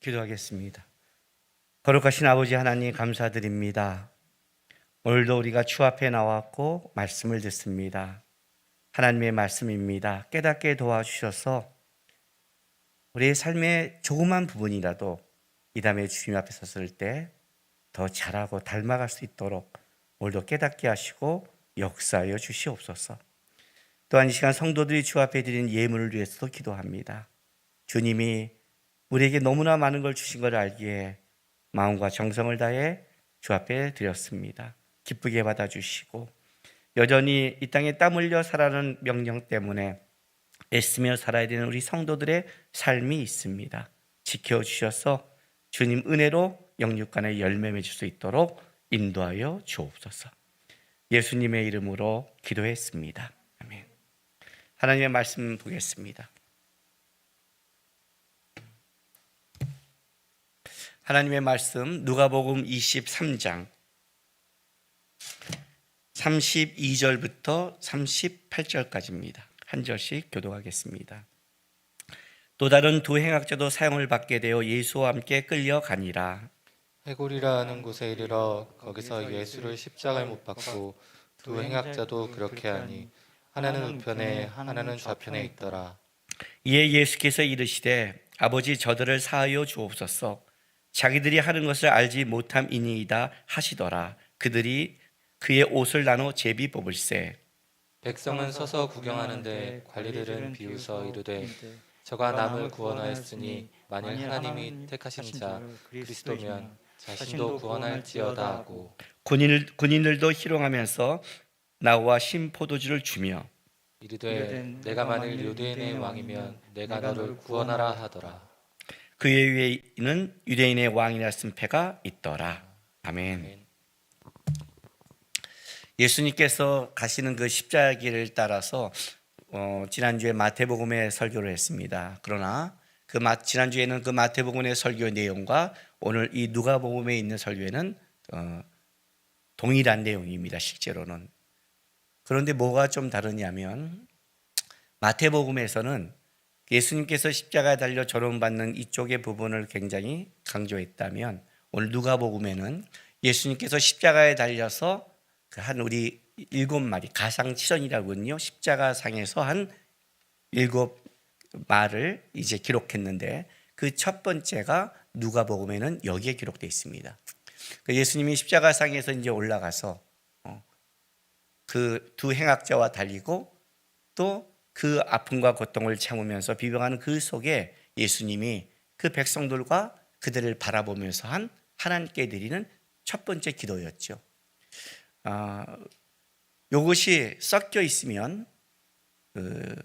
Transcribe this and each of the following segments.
기도하겠습니다. 거룩하신 아버지 하나님 감사드립니다. 오늘도 우리가 주 앞에 나왔고 말씀을 듣습니다. 하나님의 말씀입니다. 깨닫게 도와주셔서 우리의 삶의 조그만 부분이라도 이 다음에 주님 앞에 섰을 때 더 잘하고 닮아갈 수 있도록 오늘도 깨닫게 하시고 역사하여 주시옵소서. 또한 이 시간 성도들이 주 앞에 드린 예물을 위해서도 기도합니다. 주님이 우리에게 너무나 많은 걸 주신 걸 알기에 마음과 정성을 다해 주 앞에 드렸습니다. 기쁘게 받아주시고 여전히 이 땅에 땀 흘려 살아가는 명령 때문에 애쓰며 살아야 되는 우리 성도들의 삶이 있습니다. 지켜주셔서 주님 은혜로 영육간에 열매 맺을 수 있도록 인도하여 주옵소서. 예수님의 이름으로 기도했습니다. 아멘. 하나님의 말씀 보겠습니다. 하나님의 말씀 누가복음 23장 32절부터 38절까지입니다. 한 절씩 교독하겠습니다. 또 다른 두 행악자도 사형을 받게 되어 예수와 함께 끌려가니라. 해골이라 하는 곳에 이르러 거기서 예수를 십자가에 못 박고 두 행악자도 그렇게 하니 하나는 우편에 하나는 좌편에 있더라. 이에 예수께서 이르시되 아버지 저들을 사하여 주옵소서. 자기들이 하는 것을 알지 못함이니이다 하시더라. 그들이 그의 옷을 나눠 제비 뽑을세. 백성은 서서 구경하는데 관리들은 비웃어 이르되 저가 남을 구원하였으니 만일 하나님이 택하신 자 그리스도면 자신도 구원할지어다 하고 군인들도 희롱하면서 나와 신포도주를 주며 이르되 내가 만일 유대인의 왕이면 내가 너를 구원하라 하더라. 그의 위에는 유대인의 왕이라 쓴 패가 있더라. 아멘. 예수님께서 가시는 그 십자가 길을 따라서 지난주에 마태복음의 설교를 했습니다. 그러나 지난주에는 그 마태복음의 설교 내용과 오늘 이 누가복음에 있는 설교에는 동일한 내용입니다. 실제로는. 그런데 뭐가 좀 다르냐면 마태복음에서는 예수님께서 십자가에 달려 조롱받는 이쪽의 부분을 굉장히 강조했다면 오늘 누가복음에는 예수님께서 십자가에 달려서 한 우리 7마리 가상치전이라고는요, 십자가상에서 한 7말을 이제 기록했는데 그 첫 번째가 누가복음에는 여기에 기록되어 있습니다. 예수님이 십자가상에서 이제 올라가서 그 두 행악자와 달리고 또 그 아픔과 고통을 참으면서 비병하는 그 속에 예수님이 그 백성들과 그들을 바라보면서 한 하나님께 드리는 첫 번째 기도였죠. 이것이 섞여 있으면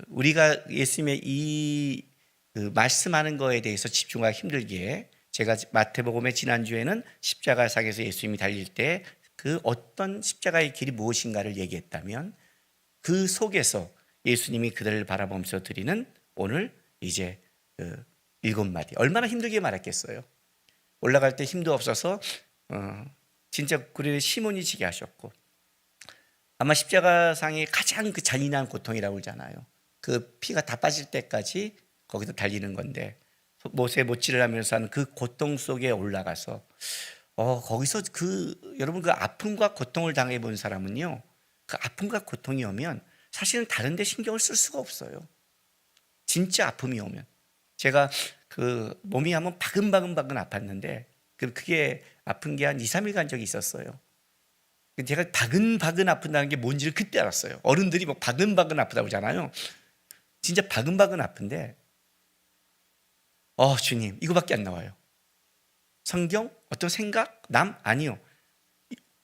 우리가 예수님의 이 말씀하는 거에 대해서 집중하기 힘들기에 제가 마태복음의 지난주에는 십자가상에서 예수님이 달릴 때 그 어떤 십자가의 길이 무엇인가를 얘기했다면 그 속에서 예수님이 그들을 바라보면서 드리는 오늘 이제 7마디 얼마나 힘들게 말했겠어요. 올라갈 때 힘도 없어서 진짜 그래 시몬이 지게 하셨고 아마 십자가상이 가장 그 잔인한 고통이라고 그러잖아요. 그 피가 다 빠질 때까지 거기서 달리는 건데 못에 못질을 하면서 하는 그 고통 속에 올라가서 거기서 여러분 그 아픔과 고통을 당해 본 사람은요, 그 아픔과 고통이 오면 사실은 다른 데 신경을 쓸 수가 없어요. 진짜 아픔이 오면 제가 그 몸이 한번 바근바근 아팠는데 그게 아픈 게 한 2, 3일 간 적이 있었어요. 제가 바근바근 아픈다는 게 뭔지를 그때 알았어요. 어른들이 뭐 바근바근 아프다고 하잖아요. 진짜 바근바근 아픈데 주님 이거밖에 안 나와요. 성경? 어떤 생각? 남? 아니요.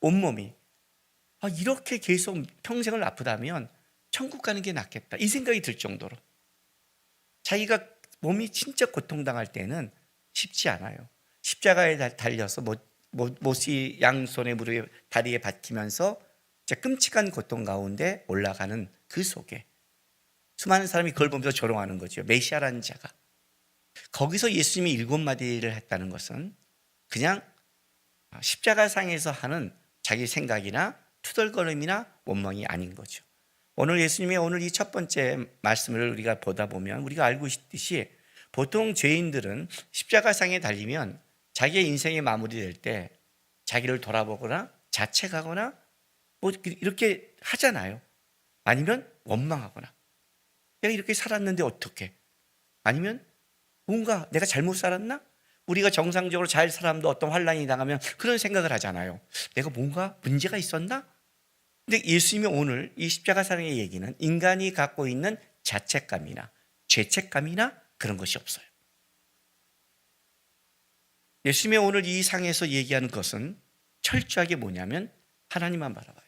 온몸이 이렇게 계속 평생을 아프다면 천국 가는 게 낫겠다 이 생각이 들 정도로 자기가 몸이 진짜 고통당할 때는 쉽지 않아요. 십자가에 달려서 못이 양손에 무릎에 다리에 박히면서 끔찍한 고통 가운데 올라가는 그 속에 수많은 사람이 그걸 보면서 조롱하는 거죠. 메시아라는 자가. 거기서 예수님이 7마디를 했다는 것은 그냥 십자가상에서 하는 자기 생각이나 투덜거림이나 원망이 아닌 거죠. 오늘 예수님의 오늘 이 첫 번째 말씀을 우리가 보다 보면 우리가 알고 있듯이 보통 죄인들은 십자가상에 달리면 자기의 인생이 마무리될 때 자기를 돌아보거나 자책하거나 뭐 이렇게 하잖아요. 아니면 원망하거나 내가 이렇게 살았는데 어떡해? 아니면 뭔가 내가 잘못 살았나? 우리가 정상적으로 잘 살아도 어떤 환란이 당하면 그런 생각을 하잖아요. 내가 뭔가 문제가 있었나? 근데 예수님이 오늘 이 십자가상의 얘기는 인간이 갖고 있는 자책감이나 죄책감이나 그런 것이 없어요. 예수님이 오늘 이 상에서 얘기하는 것은 철저하게 뭐냐면 하나님만 바라봐요.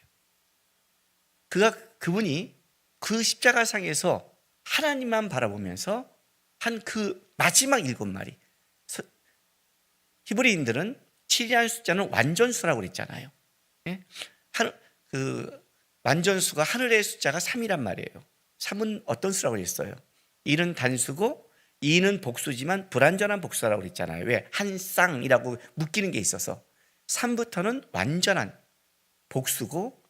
그분이 그 십자가상에서 하나님만 바라보면서 한 그 마지막 7마리, 히브리인들은 7이라는 숫자는 완전수라고 그랬잖아요. 예? 그 완전수가 하늘의 숫자가 3이란 말이에요. 3은 어떤 수라고 그랬어요? 1은 단수고 2는 복수지만 불완전한 복수라고 그랬잖아요. 왜? 한 쌍이라고 묶이는 게 있어서. 3부터는 완전한 복수고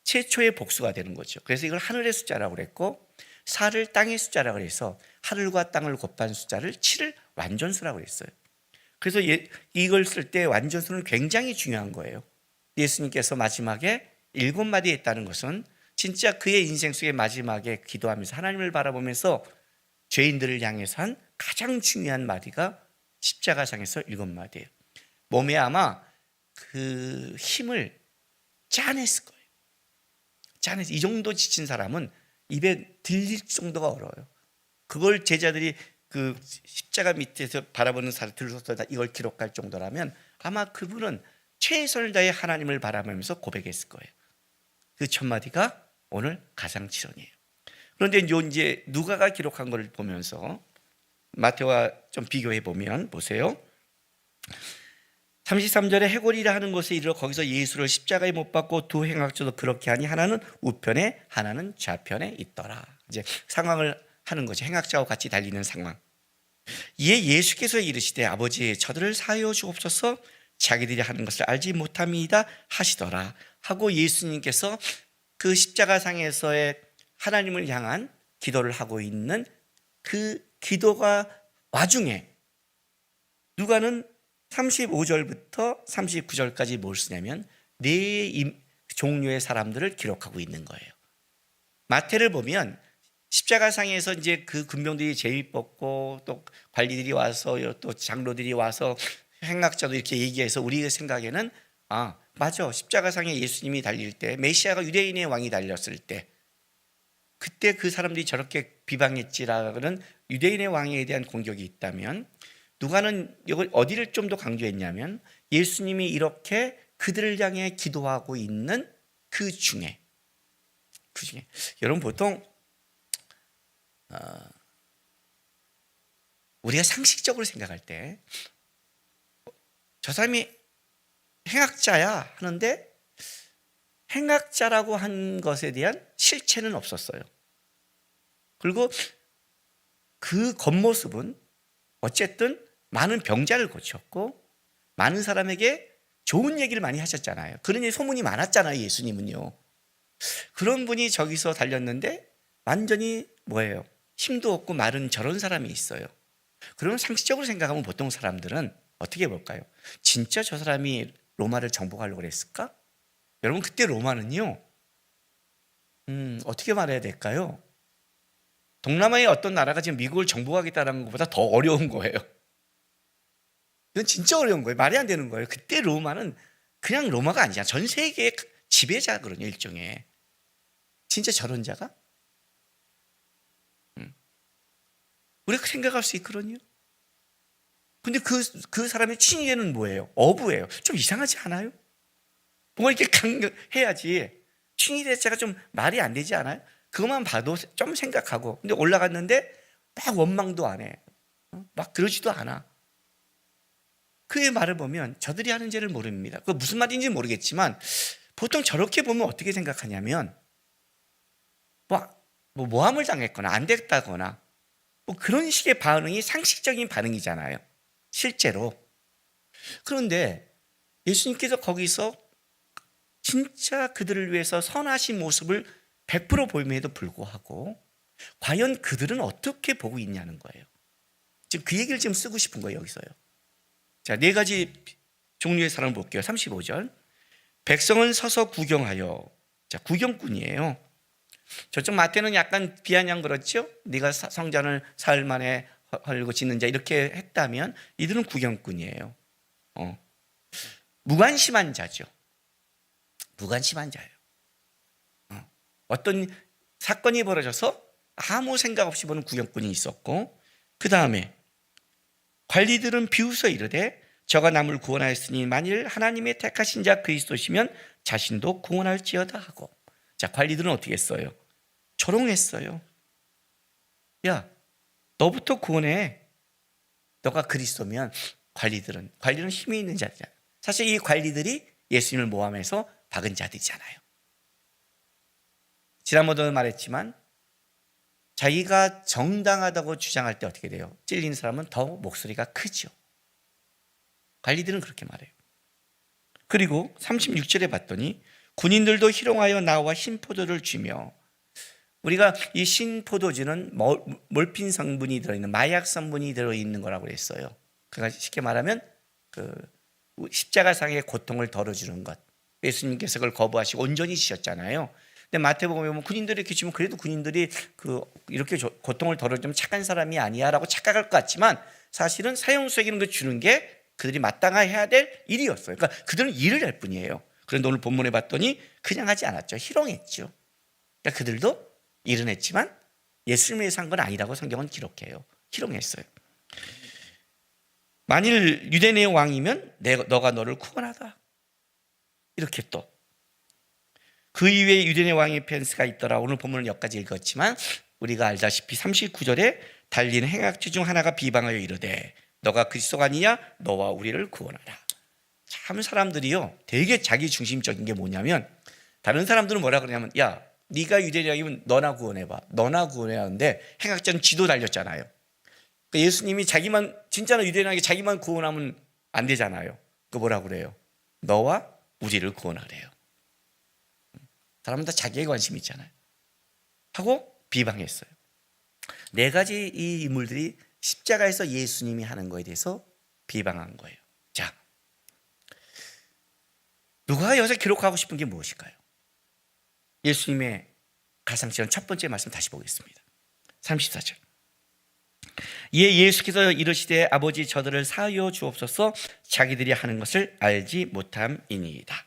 최초의 복수가 되는 거죠. 그래서 이걸 하늘의 숫자라고 그랬고 4를 땅의 숫자라고 그래서 하늘과 땅을 곱한 숫자를 7을 완전수라고 그랬어요. 그래서 이걸 쓸 때 완전수는 굉장히 중요한 거예요. 예수님께서 마지막에 7마디 했다는 것은 진짜 그의 인생 속의 마지막에 기도하면서 하나님을 바라보면서 죄인들을 향해서 한 가장 중요한 마디가 십자가상에서 7마디예요. 몸에 아마 그 힘을 짜냈을 거예요. 짜냈어. 이 정도 지친 사람은 입에 들릴 정도가 어려워요. 그걸 제자들이 그 십자가 밑에서 바라보는 사람 들어서 이걸 기록할 정도라면 아마 그분은 최선을 다해 하나님을 바라보면서 고백했을 거예요. 그 첫 마디가 오늘 가상칠언이에요. 그런데 이제 누가가 기록한 것을 보면서 마태와 좀 비교해 보면 보세요. 33절에 해골이라 하는 곳에 이르러 거기서 예수를 십자가에 못 박고 두 행악자도 그렇게 하니 하나는 우편에 하나는 좌편에 있더라. 이제 상황을 하는 거죠. 행악자와 같이 달리는 상황. 이에 예수께서 이르시되 아버지 저들을 사하여 주옵소서 자기들이 하는 것을 알지 못함이다 하시더라 하고 예수님께서 그 십자가상에서의 하나님을 향한 기도를 하고 있는 그 기도가 와중에 누가는 35절부터 39절까지 뭘 쓰냐면 네 종류의 사람들을 기록하고 있는 거예요. 마태를 보면 십자가상에서 이제 그 군병들이 제비 뽑고 또 관리들이 와서 또 장로들이 와서 행악자도 이렇게 얘기해서 우리의 생각에는 아 맞아 십자가상에 예수님이 달릴 때 메시아가 유대인의 왕이 달렸을 때 그때 그 사람들이 저렇게 비방했지라는 유대인의 왕에 대한 공격이 있다면 누가는 이걸 어디를 좀 더 강조했냐면 예수님이 이렇게 그들을 향해 기도하고 있는 그 중에 여러분 보통 우리가 상식적으로 생각할 때 저 사람이 행악자야 하는데 행악자라고 한 것에 대한 실체는 없었어요. 그리고 그 겉모습은 어쨌든 많은 병자를 고쳤고 많은 사람에게 좋은 얘기를 많이 하셨잖아요. 그러니 소문이 많았잖아요. 예수님은요. 그런 분이 저기서 달렸는데 완전히 뭐예요? 힘도 없고 마른 저런 사람이 있어요. 그러면 상식적으로 생각하면 보통 사람들은 어떻게 볼까요? 진짜 저 사람이 로마를 정복하려고 그랬을까? 여러분 그때 로마는요. 어떻게 말해야 될까요? 동남아의 어떤 나라가 지금 미국을 정복하겠다는 것보다 더 어려운 거예요. 이건 진짜 어려운 거예요. 말이 안 되는 거예요. 그때 로마는 그냥 로마가 아니잖아. 전 세계의 지배자거든요. 일종의. 진짜 저런 자가? 우리가 생각할 수 있거든요. 근데 그 사람의 친위계는 뭐예요? 어부예요. 좀 이상하지 않아요? 뭔가 이렇게 강해야지. 친위대자가 좀 말이 안 되지 않아요? 그것만 봐도 좀 생각하고. 근데 올라갔는데 막 원망도 안 해. 막 그러지도 않아. 그의 말을 보면 저들이 하는 죄를 모릅니다. 그 무슨 말인지 모르겠지만 보통 저렇게 보면 어떻게 생각하냐면 뭐 모함을 당했거나 안 됐다거나 뭐 그런 식의 반응이 상식적인 반응이잖아요. 실제로. 그런데 예수님께서 거기서 진짜 그들을 위해서 선하신 모습을 100% 보임에도 불구하고 과연 그들은 어떻게 보고 있냐는 거예요. 지금 그 얘기를 지금 쓰고 싶은 거예요, 여기서요. 자, 네 가지 종류의 사람을 볼게요. 35절. 백성은 서서 구경하여. 자, 구경꾼이에요. 저쪽 마태는 약간 비아냥 그렇죠? 네가 성전을 사흘 만에 헐고 짓는 자 이렇게 했다면 이들은 구경꾼이에요. 무관심한 자죠. 무관심한 자예요. 어떤 사건이 벌어져서 아무 생각 없이 보는 구경꾼이 있었고, 그 다음에 관리들은 비웃어 이르되 저가 남을 구원하였으니 만일 하나님의 택하신 자 그리스도시면 자신도 구원할지어다 하고. 자, 관리들은 어떻게 했어요? 조롱했어요. 야, 너부터 구원해. 너가 그리스도면. 관리들은 힘이 있는 자들이잖아요. 사실 이 관리들이 예수님을 모함해서 박은 자들이잖아요. 지난번에도 말했지만 자기가 정당하다고 주장할 때 어떻게 돼요? 찔린 사람은 더 목소리가 크죠. 관리들은 그렇게 말해요. 그리고 36절에 봤더니 군인들도 희롱하여 나와 신포도를 주며. 우리가 이 신포도주는 몰핀 성분이 들어있는 마약 성분이 들어있는 거라고 그랬어요. 그러니까 쉽게 말하면 그 십자가상의 고통을 덜어주는 것. 예수님께서 그걸 거부하시고 온전히 지셨잖아요. 근데 마태복음에 보면 군인들이 이렇게 주면 그래도 군인들이 이렇게 고통을 덜어주면 착한 사람이 아니야라고 착각할 것 같지만 사실은 사형수에게는 그 주는 게 그들이 마땅해야 될 일이었어요. 그러니까 그들은 일을 할 뿐이에요. 그런데 오늘 본문에 봤더니 그냥 하지 않았죠. 희롱했죠. 그러니까 그들도 일은 했지만 예수님을 위해서 한 건 아니라고 성경은 기록해요. 희롱했어요. 만일 유대인의 왕이면 너가 너를 구원하다. 이렇게 또. 그 이외에 유대인의 왕의 펜스가 있더라. 오늘 본문은 여기까지 읽었지만 우리가 알다시피 39절에 달린 행악주 중 하나가 비방하여 이르되 너가 그리스도가 아니냐? 너와 우리를 구원하라. 참 사람들이요 되게 자기 중심적인 게 뭐냐면 다른 사람들은 뭐라 그러냐면 야 네가 유대인이면 너나 구원해봐. 너나 구원해야 하는데 행악자는 지도 달렸잖아요. 그러니까 예수님이 자기만 진짜로 유대인에게 자기만 구원하면 안 되잖아요. 그 뭐라 그래요? 너와 우리를 구원하래요. 사람은 다 자기에 관심이 있잖아요. 하고 비방했어요. 네 가지 이 인물들이 십자가에서 예수님이 하는 거에 대해서 비방한 거예요. 자, 누가 여기서 기록하고 싶은 게 무엇일까요? 예수님의 가상처럼 첫 번째 말씀 다시 보겠습니다. 34절. 이에 예수께서 이르시되 아버지 저들을 사하여 주옵소서 자기들이 하는 것을 알지 못함이니이다.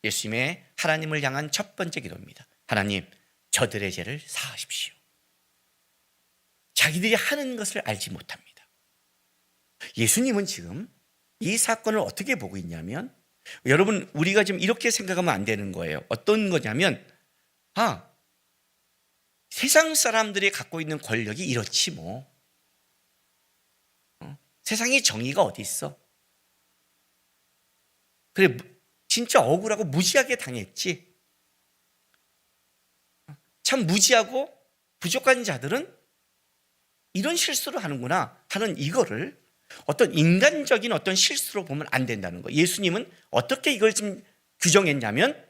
예수님의 하나님을 향한 첫 번째 기도입니다. 하나님, 저들의 죄를 사하십시오. 자기들이 하는 것을 알지 못합니다. 예수님은 지금 이 사건을 어떻게 보고 있냐면 여러분 우리가 지금 이렇게 생각하면 안 되는 거예요. 어떤 거냐면 세상 사람들이 갖고 있는 권력이 이렇지 뭐. 세상에 정의가 어디 있어? 그래 진짜 억울하고 무지하게 당했지. 참 무지하고 부족한 자들은 이런 실수를 하는구나 하는 이거를 어떤 인간적인 어떤 실수로 보면 안 된다는 거예요. 예수님은 어떻게 이걸 좀 규정했냐면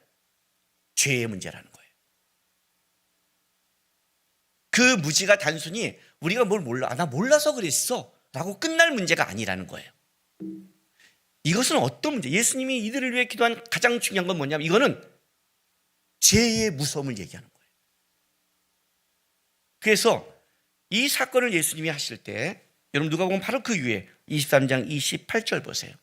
죄의 문제라는 거예요. 그 무지가 단순히 우리가 뭘 몰라, 나 몰라서 그랬어 라고 끝날 문제가 아니라는 거예요. 이것은 어떤 문제? 예수님이 이들을 위해 기도한 가장 중요한 건 뭐냐면 이거는 죄의 무서움을 얘기하는 거예요. 그래서 이 사건을 예수님이 하실 때 여러분 누가복음 바로 그 위에 23장 28절 보세요.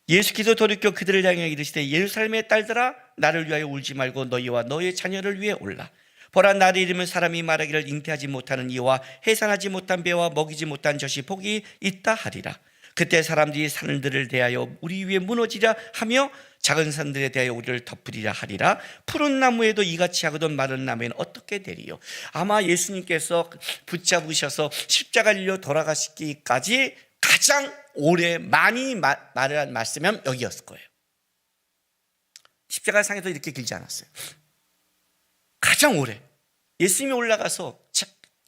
예수께서 돌이켜 그들을 향해 이르시되 예루살렘의 딸들아 나를 위하여 울지 말고 너희와 너희의 자녀를 위해 울라. 보라 나를 잃으면 사람이 말하기를 잉태하지 못하는 이와 해산하지 못한 배와 먹이지 못한 젖이 복이 있다 하리라. 그때 사람들이 산들을 대하여 우리 위에 무너지라 하며 작은 산들에 대하여 우리를 덮으리라 하리라. 푸른 나무에도 이같이 하거든 마른 나무에는 어떻게 되리요. 아마 예수님께서 붙잡으셔서 십자가를 지려 돌아가시기까지 가장 오래 많이 말을 한 말씀은 여기였을 거예요. 십자가 상에도 이렇게 길지 않았어요. 가장 오래 예수님이 올라가서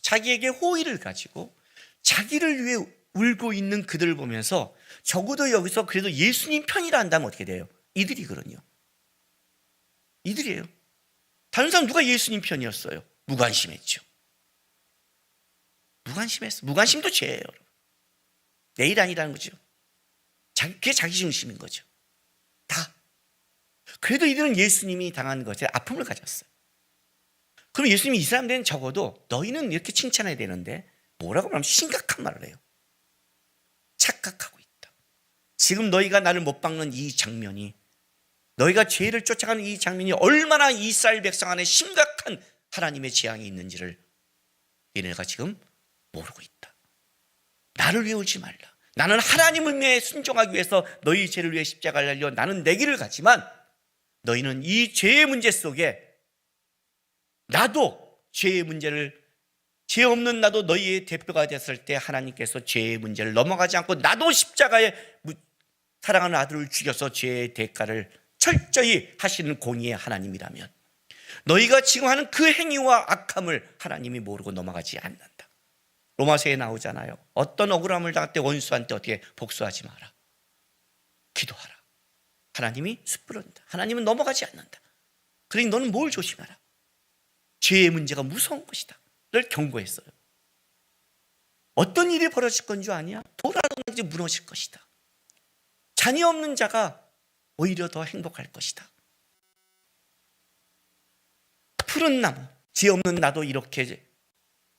자기에게 호의를 가지고 자기를 위해 울고 있는 그들을 보면서 적어도 여기서 그래도 예수님 편이라 한다면 어떻게 돼요? 이들이거든요. 이들이에요. 다른 사람 누가 예수님 편이었어요? 무관심했죠. 무관심했어. 무관심도 죄예요. 내일 아니라는 거죠. 그게 자기중심인 거죠. 다. 그래도 이들은 예수님이 당한 것에 아픔을 가졌어요. 그럼 예수님이 이 사람들은 적어도 너희는 이렇게 칭찬해야 되는데 뭐라고 말하면 심각한 말을 해요. 착각하고 있다. 지금 너희가 나를 못 박는 이 장면이, 너희가 죄를 쫓아가는 이 장면이 얼마나 이스라엘 백성 안에 심각한 하나님의 재앙이 있는지를 얘네가 지금 모르고 있다. 나를 위해 울지 말라. 나는 하나님을 위해 순종하기 위해서 너희 죄를 위해 십자가를 달려 나는 내 길을 가지만 너희는 이 죄의 문제 속에 나도 죄의 문제를, 죄 없는 나도 너희의 대표가 됐을 때 하나님께서 죄의 문제를 넘어가지 않고 나도 십자가에 사랑하는 아들을 죽여서 죄의 대가를 철저히 하시는 공의의 하나님이라면 너희가 지금 하는 그 행위와 악함을 하나님이 모르고 넘어가지 않는다. 로마서에 나오잖아요. 어떤 억울함을 당할 때 원수한테 어떻게 복수하지 마라. 기도하라. 하나님이 숯불어준다. 하나님은 넘어가지 않는다. 그러니 너는 뭘 조심하라. 죄의 문제가 무서운 것이다 를 경고했어요. 어떤 일이 벌어질 건 줄 아냐? 돌아가는지 무너질 것이다. 자녀 없는 자가 오히려 더 행복할 것이다. 푸른 나무, 죄 없는 나도 이렇게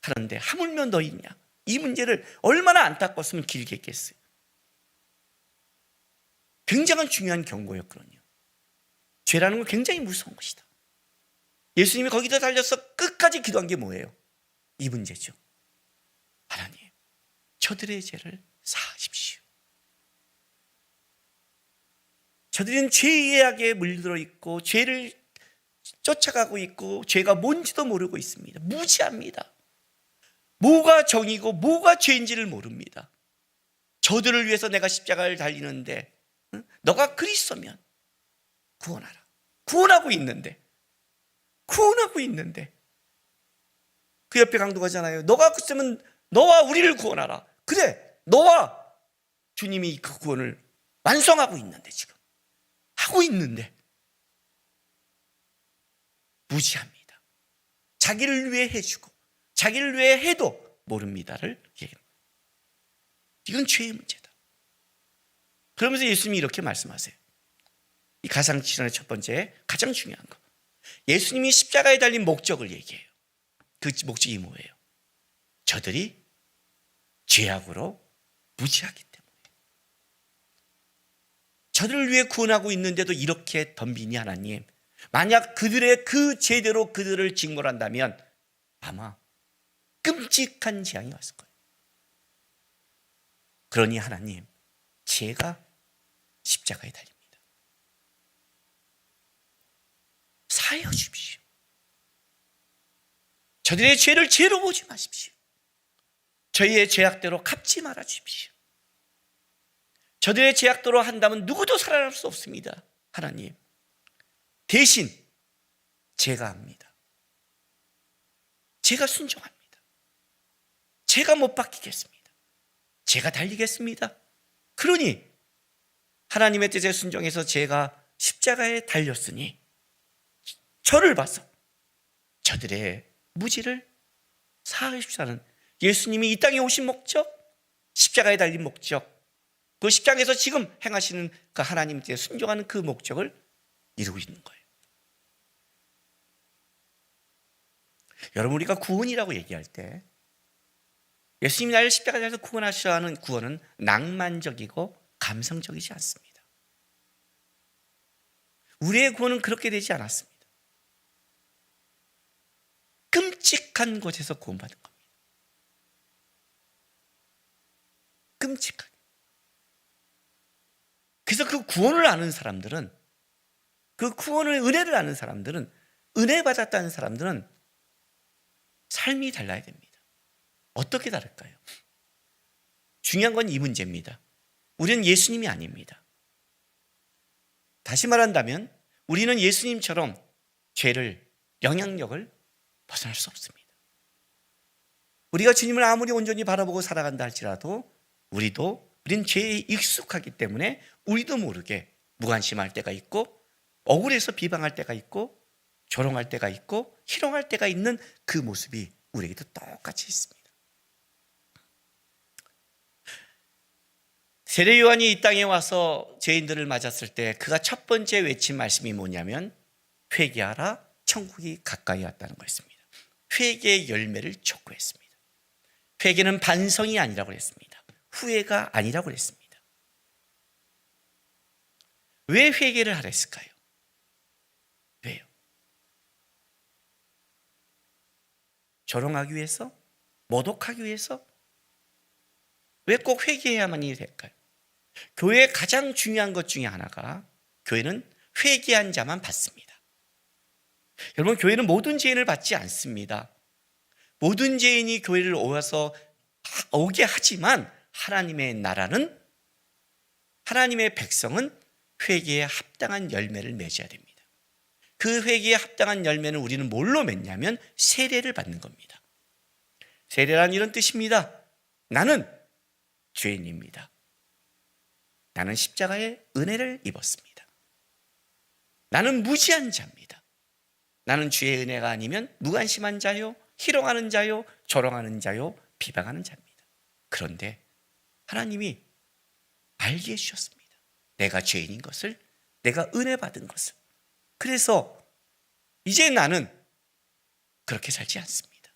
하는데 하물며 너 있냐? 이 문제를 얼마나 안타까웠으면 길게 했겠어요. 굉장한 중요한 경고였거든요. 죄라는 건 굉장히 무서운 것이다. 예수님이 거기다 달려서 끝까지 기도한 게 뭐예요? 이 문제죠. 하나님, 저들의 죄를 사하십시오. 저들은 죄의 악에 물들어 있고 죄를 쫓아가고 있고 죄가 뭔지도 모르고 있습니다. 무지합니다. 뭐가 정이고 뭐가 죄인지를 모릅니다. 저들을 위해서 내가 십자가를 달리는데 너가 그리스도면 구원하라. 구원하고 있는데 그 옆에 강도가잖아요. 너가 그랬으면 너와 우리를 구원하라. 그래, 너와 주님이 그 구원을 완성하고 있는데 지금 하고 있는데 무지합니다. 자기를 위해 해주고 자기를 위해 해도 모릅니다를 얘기합니다. 이건 죄의 문제다. 그러면서 예수님이 이렇게 말씀하세요. 이 가상실현의 첫 번째 가장 중요한 거, 예수님이 십자가에 달린 목적을 얘기해요. 그 목적이 뭐예요? 저들이 죄악으로 무지하기 때문에. 저들을 위해 구원하고 있는데도 이렇게 덤비니 하나님, 만약 그들의 그 죄대로 그들을 징벌한다면 아마 끔찍한 재앙이 왔을 거예요. 그러니 하나님, 제가 십자가에 달립니다. 사하여 주십시오. 저들의 죄를 죄로 보지 마십시오. 저희의 죄악대로 갚지 말아 주십시오. 저들의 죄악대로 한다면 누구도 살아날 수 없습니다. 하나님, 대신 제가 합니다. 제가 순종합니다. 제가 못 바뀌겠습니다. 제가 달리겠습니다. 그러니 하나님의 뜻에 순종해서 제가 십자가에 달렸으니 저를 봐서 저들의 무지를 사하십시오는 예수님이 이 땅에 오신 목적, 십자가에 달린 목적, 그 십자가에서 지금 행하시는 그 하나님 뜻에 순종하는 그 목적을 이루고 있는 거예요. 여러분, 우리가 구원이라고 얘기할 때 예수님이 나를 십자가에 달려서 구원하셔야 하는 구원은 낭만적이고 감성적이지 않습니다. 우리의 구원은 그렇게 되지 않았습니다. 끔찍한 곳에서 구원받은 겁니다. 끔찍하게. 그래서 그 구원을 아는 사람들은, 그 구원의 은혜를 아는 사람들은, 은혜 받았다는 사람들은 삶이 달라야 됩니다. 어떻게 다를까요? 중요한 건 이 문제입니다. 우리는 예수님이 아닙니다. 다시 말한다면 우리는 예수님처럼 죄를, 영향력을 벗어날 수 없습니다. 우리가 주님을 아무리 온전히 바라보고 살아간다 할지라도 우린 죄에 익숙하기 때문에 우리도 모르게 무관심할 때가 있고, 억울해서 비방할 때가 있고, 조롱할 때가 있고, 희롱할 때가 있는 그 모습이 우리에게도 똑같이 있습니다. 세례 요한이 이 땅에 와서 죄인들을 맞았을 때 그가 첫 번째 외친 말씀이 뭐냐면 회개하라, 천국이 가까이 왔다는 거였습니다. 회개의 열매를 촉구했습니다. 회개는 반성이 아니라고 했습니다. 후회가 아니라고 했습니다. 왜 회개를 하랬을까요? 왜요? 조롱하기 위해서? 모독하기 위해서? 왜 꼭 회개해야만이 될까요? 교회의 가장 중요한 것 중에 하나가 교회는 회개한 자만 받습니다. 여러분, 교회는 모든 죄인을 받지 않습니다. 모든 죄인이 교회를 오게 하지만 하나님의 나라는, 하나님의 백성은 회개에 합당한 열매를 맺어야 됩니다. 그 회개에 합당한 열매는 우리는 뭘로 맺냐면 세례를 받는 겁니다. 세례란 이런 뜻입니다. 나는 죄인입니다. 나는 십자가의 은혜를 입었습니다. 나는 무지한 자입니다. 나는 주의 은혜가 아니면 무관심한 자요, 희롱하는 자요, 조롱하는 자요, 비방하는 자입니다. 그런데 하나님이 알게 해주셨습니다. 내가 죄인인 것을, 내가 은혜 받은 것을. 그래서 이제 나는 그렇게 살지 않습니다.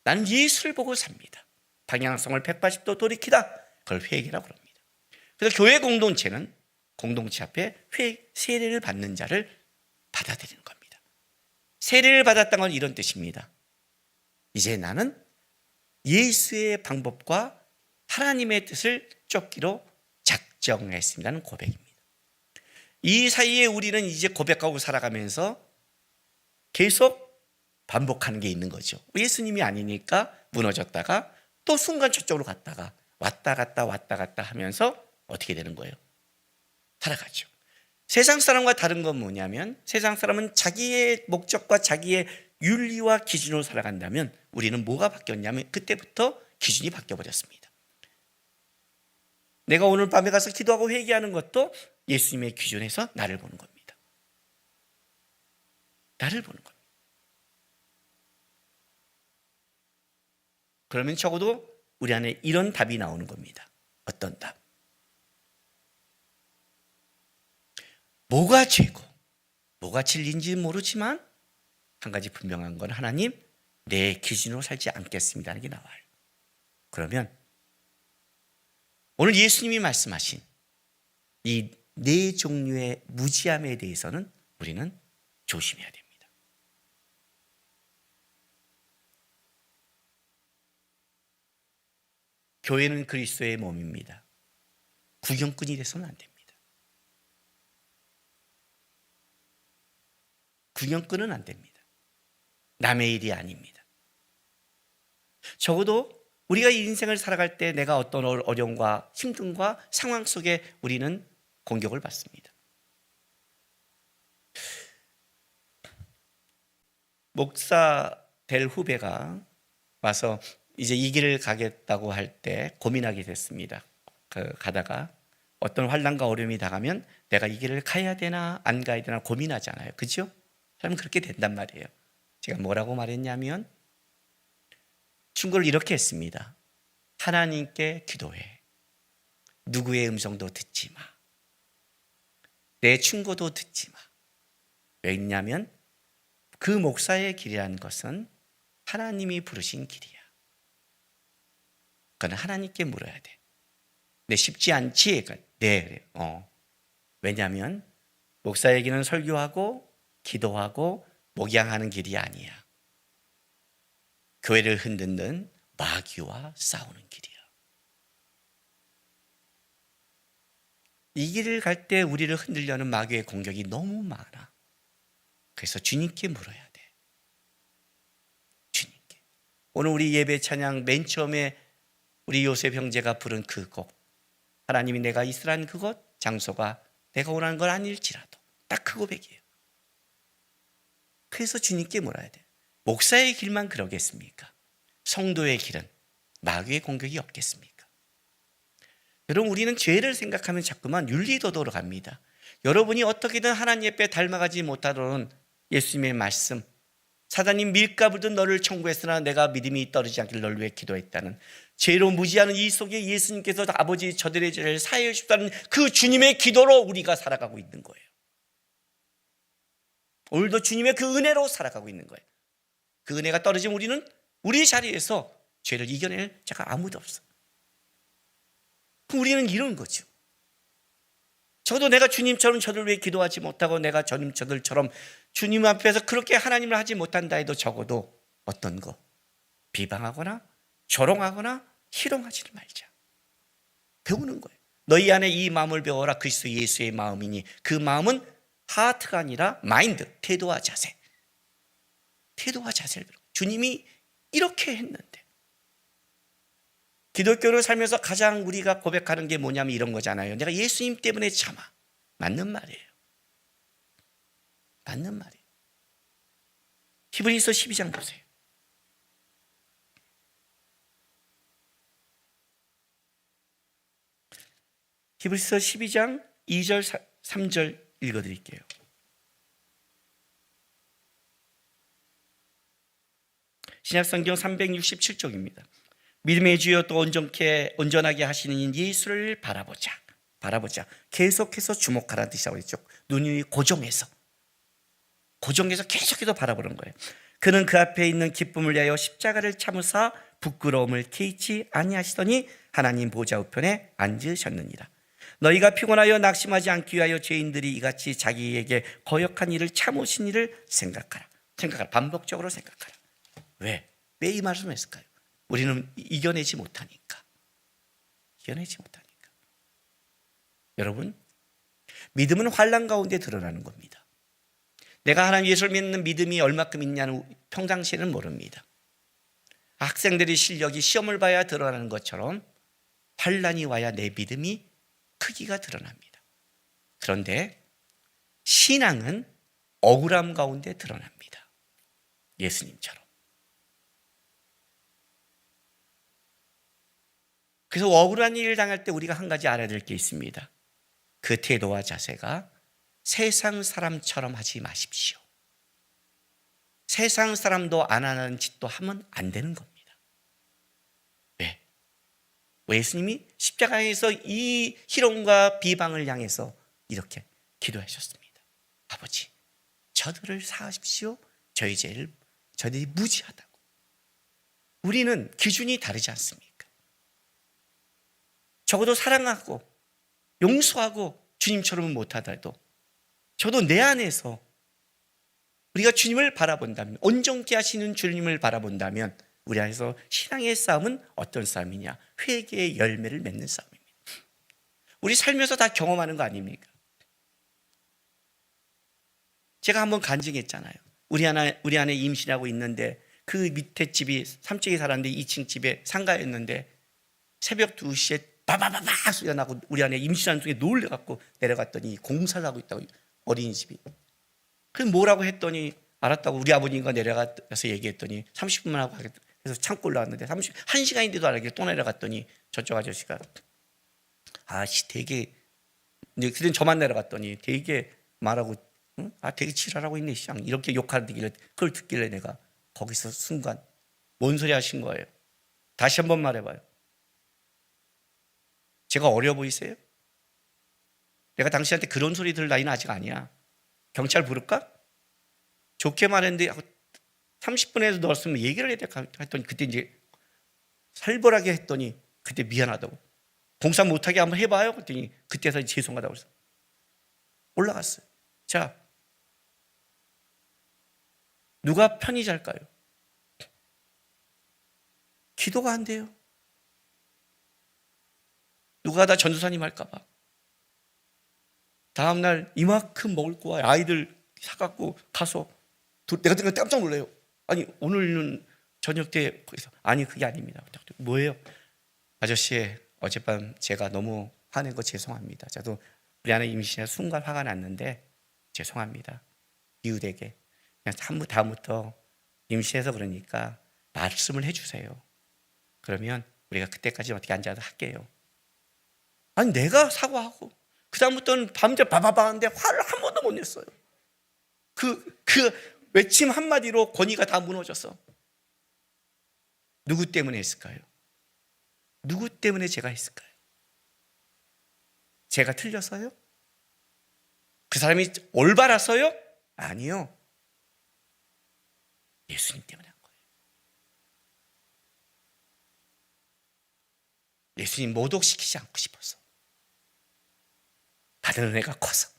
나는 예수를 보고 삽니다. 방향성을 180도 돌이키다. 그걸 회개라고 합니다. 그래서 교회 공동체는 공동체 앞에 세례를 받는 자를 받아들이는 겁니다. 세례를 받았다는 건 이런 뜻입니다. 이제 나는 예수의 방법과 하나님의 뜻을 쫓기로 작정했습니다는 고백입니다. 이 사이에 우리는 이제 고백하고 살아가면서 계속 반복하는 게 있는 거죠. 예수님이 아니니까 무너졌다가 또 순간 저쪽으로 갔다가 왔다 갔다 하면서 어떻게 되는 거예요? 살아가죠. 세상 사람과 다른 건 뭐냐면 세상 사람은 자기의 목적과 자기의 윤리와 기준으로 살아간다면 우리는 뭐가 바뀌었냐면 그때부터 기준이 바뀌어버렸습니다. 내가 오늘 밤에 가서 기도하고 회개하는 것도 예수님의 기준에서 나를 보는 겁니다. 나를 보는 겁니다. 그러면 적어도 우리 안에 이런 답이 나오는 겁니다. 어떤 답? 뭐가 죄고 뭐가 진리인지 모르지만 한 가지 분명한 건 하나님, 내 기준으로 살지 않겠습니다 하는 게 나와요. 그러면 오늘 예수님이 말씀하신 이 네 종류의 무지함에 대해서는 우리는 조심해야 됩니다. 교회는 그리스도의 몸입니다. 구경꾼이 돼서는 안 됩니다. 구경꾼은 안 됩니다. 남의 일이 아닙니다. 적어도 우리가 이 인생을 살아갈 때 내가 어떤 어려움과 힘듦과 상황 속에 우리는 공격을 받습니다. 목사 될 후배가 와서 이제 이 길을 가겠다고 할 때 고민하게 됐습니다. 가다가 어떤 환난과 어려움이 당하면 내가 이 길을 가야 되나 안 가야 되나 고민하잖아요. 그렇죠? 사람은 그렇게 된단 말이에요. 제가 뭐라고 말했냐면 충고를 이렇게 했습니다. 하나님께 기도해. 누구의 음성도 듣지 마. 내 충고도 듣지 마. 왜냐하면 그 목사의 길이라는 것은 하나님이 부르신 길이야. 그건 하나님께 물어야 돼. 네, 쉽지 않지? 네, 왜냐하면 목사의 길은 설교하고 기도하고 목양하는 길이 아니야. 교회를 흔드는 마귀와 싸우는 길이야. 이 길을 갈 때 우리를 흔들려는 마귀의 공격이 너무 많아. 그래서 주님께 물어야 돼. 주님께. 오늘 우리 예배 찬양 맨 처음에 우리 요셉 형제가 부른 그 곡, 하나님이 내가 있으란 그곳 장소가 내가 원하는 건 아닐지라도 딱 그 고백이에요. 그래서 주님께 물어야 돼. 목사의 길만 그러겠습니까? 성도의 길은 마귀의 공격이 없겠습니까? 여러분, 우리는 죄를 생각하면 자꾸만 윤리도덕으로 갑니다. 여러분이 어떻게든 하나님 앞에 닮아가지 못하도록 예수님의 말씀, 사단이 밀가부르듯 너를 청구했으나 내가 믿음이 떨어지지 않길 널 위해 기도했다는, 죄로 무지하는 이 속에 예수님께서 아버지 저들의 죄를 사하여 주시다는 그 주님의 기도로 우리가 살아가고 있는 거예요. 오늘도 주님의 그 은혜로 살아가고 있는 거예요. 그 은혜가 떨어지면 우리는 우리 자리에서 죄를 이겨낼 자가 아무도 없어. 그럼 우리는 이런 거죠. 저도 내가 주님처럼 저들 위해 기도하지 못하고 내가 저들처럼 주님 앞에서 그렇게 하나님을 하지 못한다 해도 적어도 어떤 거 비방하거나 조롱하거나 희롱하지를 말자. 배우는 거예요. 너희 안에 이 마음을 배워라. 그리스도 예수의 마음이니, 그 마음은 하트가 아니라 마인드, 태도와 자세. 태도와 자세를 배우고, 주님이 이렇게 했는데, 기독교를 살면서 가장 우리가 고백하는 게 뭐냐면 이런 거잖아요. 내가 예수님 때문에 참아. 맞는 말이에요. 맞는 말이에요. 히브리서 12장 보세요. 히브리서 12장 2절 3절 읽어드릴게요. 신약성경 367쪽입니다. 믿음의 주여 또 온전하게 하시는 예수를 바라보자. 계속해서 주목하라는 뜻이라고 했죠. 눈이 고정해서 계속해서 바라보는 거예요. 그는 그 앞에 있는 기쁨을 위하여 십자가를 참으사 부끄러움을 개의치 아니하시더니 하나님 보좌 우편에 앉으셨느니라. 너희가 피곤하여 낙심하지 않기 위하여 죄인들이 이같이 자기에게 거역한 일을 참으신 일을 생각하라. 반복적으로 생각하라. 왜 이 말씀을 했을까요? 우리는 이겨내지 못하니까. 여러분, 믿음은 환난 가운데 드러나는 겁니다. 내가 하나님 예수를 믿는 믿음이 얼마큼 있냐는 평상시에는 모릅니다. 학생들의 실력이 시험을 봐야 드러나는 것처럼 환난이 와야 내 믿음이 크기가 드러납니다. 그런데 신앙은 억울함 가운데 드러납니다. 예수님처럼. 그래서 억울한 일을 당할 때 우리가 한 가지 알아야 될 게 있습니다. 그 태도와 자세가 세상 사람처럼 하지 마십시오. 세상 사람도 안 하는 짓도 하면 안 되는 겁니다. 왜? 예수님이 십자가에서 이 희롱과 비방을 향해서 이렇게 기도하셨습니다. 아버지, 저들을 사하십시오. 저들이 무지하다고. 우리는 기준이 다르지 않습니까? 적어도 사랑하고 용서하고 주님처럼은 못하더라도 저도 내 안에서 우리가 주님을 바라본다면, 온전케 하시는 주님을 바라본다면 우리 안에서 신앙의 싸움은 어떤 싸움이냐? 회개의 열매를 맺는 싸움입니다. 우리 살면서 다 경험하는 거 아닙니까? 제가 한번 간증했잖아요. 우리 안에 임신하고 있는데 그 밑에 집이 3층에 살았는데 2층 집에 상가였는데 새벽 2시에 바바바바 소리가 나고 우리 안에 임신하는 중에 놀래갖고 내려갔더니 공사를 하고 있다고, 어린이집이. 그럼 뭐라고 했더니 알았다고 우리 아버님과 내려가서 얘기했더니 30분만 하고 하겠다. 그래서 창고 올라왔는데 1시간인데도 안 하길래 또 내려갔더니 저쪽 아저씨가 되게, 그땐 저만 내려갔더니 되게 말하고, 응? 되게 지랄하고 있네 시장, 이렇게 욕하길래, 그걸 듣길래 내가 거기서 순간 뭔 소리 하신 거예요? 다시 한번 말해봐요. 제가 어려 보이세요? 내가 당신한테 그런 소리 들을 나이는 아직 아니야. 경찰 부를까? 좋게 말했는데 30분에도 넣었으면 얘기를 해야 돼 했더니, 그때 이제 살벌하게 했더니 그때 미안하다고. 공사 못하게 한번 해봐요. 그랬더니 그때서 죄송하다고 그래서 올라갔어요. 자, 누가 편히 잘까요? 기도가 안 돼요. 누가 다 전도사님 할까봐. 다음날 이만큼 먹을 거야. 아이들 사갖고 가서 내가 들으면 깜짝 놀래요. 아니, 오늘은 저녁 때 거기서, 아니 그게 아닙니다. 뭐예요? 아저씨, 어젯밤 제가 너무 화낸 거 죄송합니다. 저도 우리 안에 임신해 순간 화가 났는데 죄송합니다. 이웃에게 그냥 다음부터 임신해서 그러니까 말씀을 해주세요. 그러면 우리가 그때까지 어떻게 앉아서 할게요. 아니, 내가 사과하고 그 다음부터는 밤새 바바바 하는데 화를 한 번도 못 냈어요. 외침 한마디로 권위가 다 무너져서. 누구 때문에 했을까요? 누구 때문에 제가 했을까요? 제가 틀려서요? 그 사람이 올바라서요? 아니요. 예수님 때문에 한 거예요. 예수님 모독시키지 않고 싶어서. 받은 은혜가 커서.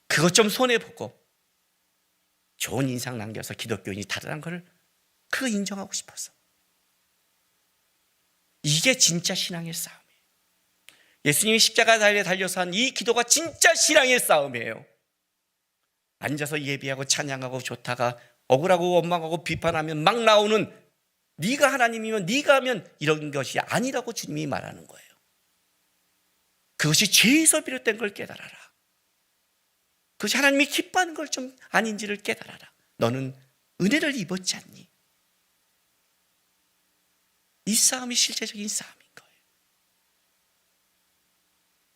그것 좀 손해보고 좋은 인상 남겨서 기독교인이 다르다는 것을 그거 인정하고 싶어서. 이게 진짜 신앙의 싸움이에요. 예수님이 십자가 달에 달려서 한 이 기도가 진짜 신앙의 싸움이에요. 앉아서 예배하고 찬양하고 좋다가 억울하고 원망하고 비판하면 막 나오는 네가 하나님이면 네가 하면 이런 것이 아니라고 주님이 말하는 거예요. 그것이 죄에서 비롯된 걸 깨달아라. 그것이 하나님이 기뻐하는 걸 좀 아닌지를 깨달아라. 너는 은혜를 입었지 않니? 이 싸움이 실제적인 싸움인 거예요.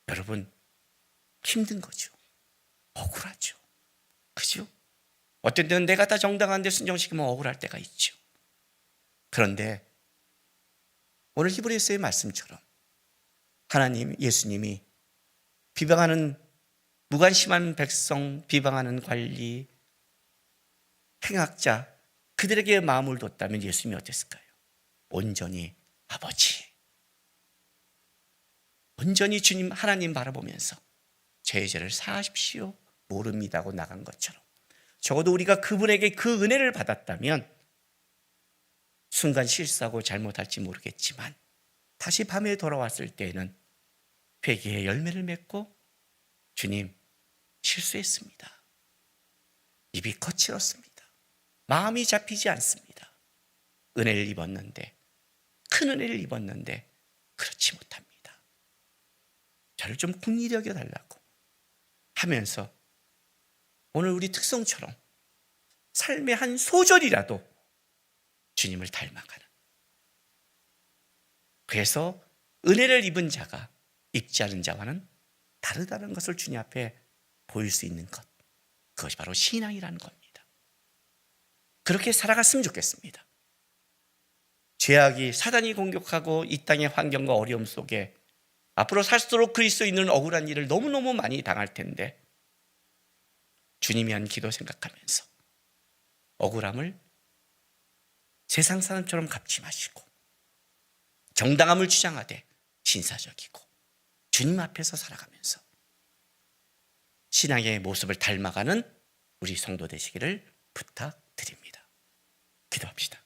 여러분, 힘든 거죠. 억울하죠. 그죠? 어떤 때는 내가 다 정당한데 순종시키면 억울할 때가 있죠. 그런데 오늘 히브리서의 말씀처럼 하나님, 예수님이 비방하는 무관심한 백성, 비방하는 관리, 행악자, 그들에게 마음을 뒀다면 예수님이 어땠을까요? 온전히 아버지, 온전히 주님 하나님 바라보면서 제 죄를 사하십시오 모릅니다고 나간 것처럼 적어도 우리가 그분에게 그 은혜를 받았다면 순간 실수하고 잘못할지 모르겠지만 다시 밤에 돌아왔을 때에는 회개의 열매를 맺고 주님 실수했습니다. 입이 거칠었습니다. 마음이 잡히지 않습니다. 은혜를 입었는데 큰 은혜를 입었는데 그렇지 못합니다. 저를 좀 긍휼히 여겨달라고 하면서 오늘 우리 특성처럼 삶의 한 소절이라도 주님을 닮아가는, 그래서 은혜를 입은 자가 입지 않은 자와는 다르다는 것을 주님 앞에 보일 수 있는 것, 그것이 바로 신앙이라는 겁니다. 그렇게 살아갔으면 좋겠습니다. 죄악이 사단이 공격하고 이 땅의 환경과 어려움 속에 앞으로 살수록 그리스도인은 억울한 일을 너무너무 많이 당할 텐데 주님이 한 기도 생각하면서 억울함을 세상 사람처럼 갚지 마시고 정당함을 주장하되 신사적이고 주님 앞에서 살아가면서 신앙의 모습을 닮아가는 우리 성도 되시기를 부탁드립니다. 기도합시다.